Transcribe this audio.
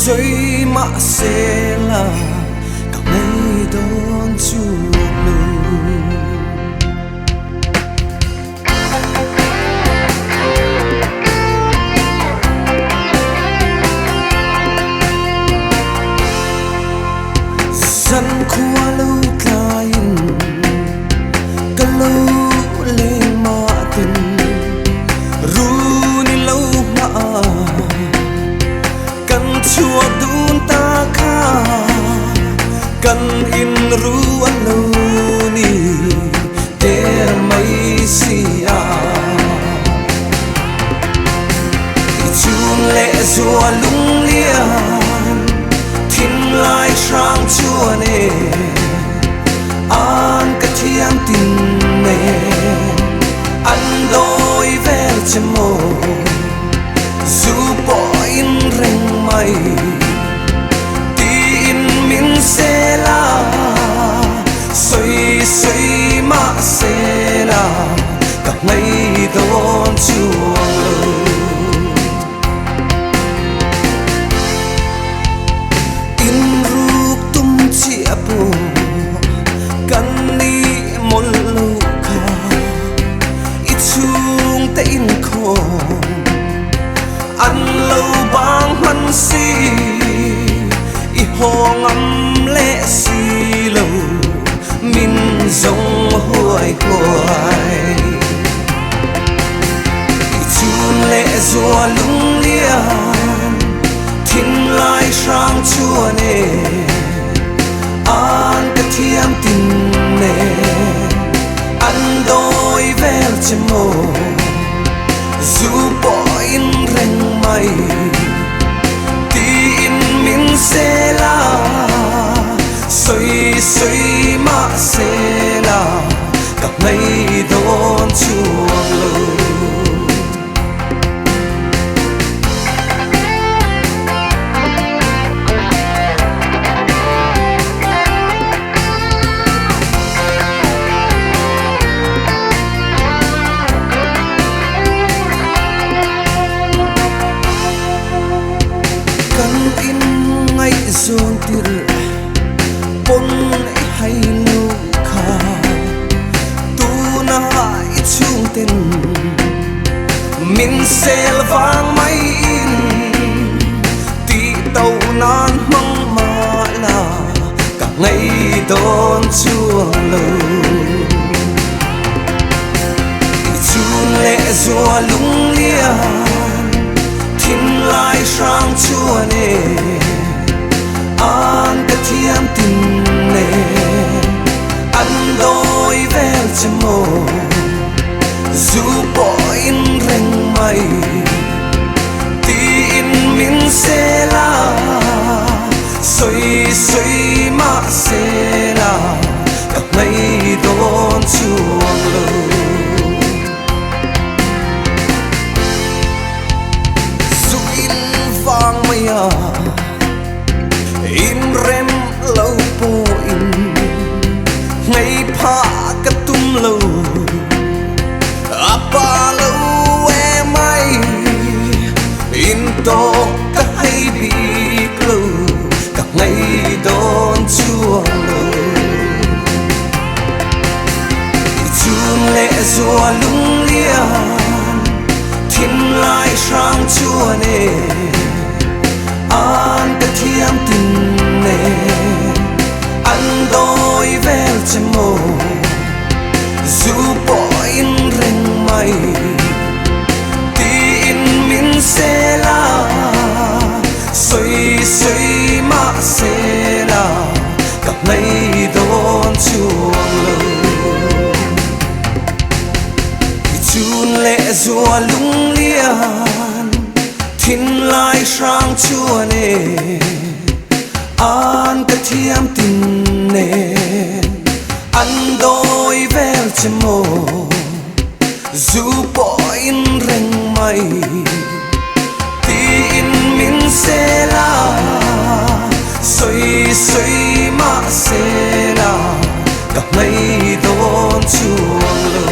suy mà sẽ là cả ngày đón chuộc dân khoa lâu kain ka lâu lên mà tình ru ni lâu mà cần chua đun ta kha cần in ru anh lâu ni ter mai sia chun lệ rùa lung lian thiên lai sang chua nè an cái thiam tin nè anh đôi vel chêm mồ dù bỏ in reng mai tin min sẽ là xoay xoay mà sẽ là cả ngày đón chua kan ni mon lu kha i chung te in kho an lo bang han si i hong am le si lo min zong huai huai i chung le zua lung lian thin lai sang chua ne an cái thiam tin nè anh đôi vel chêm mồ dù bỏ in reng mai tin min sẽ là xoay xoay mà sẽ là cả ngày đón chuộc lâu in ngay zon tir pon hay lu kha tu na i chung ten min sel vang mai in ti tàu nan mong ma là cả ngày đón chuông lâu chun lệ rùa lung lian thiên lai sang chua nè an cái thiam tin nè anh đôi vel chêm mồ dù bỏ in reng mai tin min sẽ là xoay xoay mà sẽ là cả ngày đón chuộc lâu vang maya in rem lâu po in ngày pha cái tum lâu apa lâu em ai in to cái hay bị lâu cả ngày đón chua lâu chun lệ rùa lung lian thiên lai sang chua nè an cái thiam tin nè anh đôi vel chêm mồ dù bỏ in reng mai tin min sẽ là xoay xoay mà sẽ là cả ngày đón chuộc lâu chun lệ rùa lung lian thiên lai sang chua nè an cái thiam tin nè anh đôi vel chêm mồ dù bỏ in reng mai tin min sẽ là xoay xoay mà sẽ là cả ngày đón chuộc lâu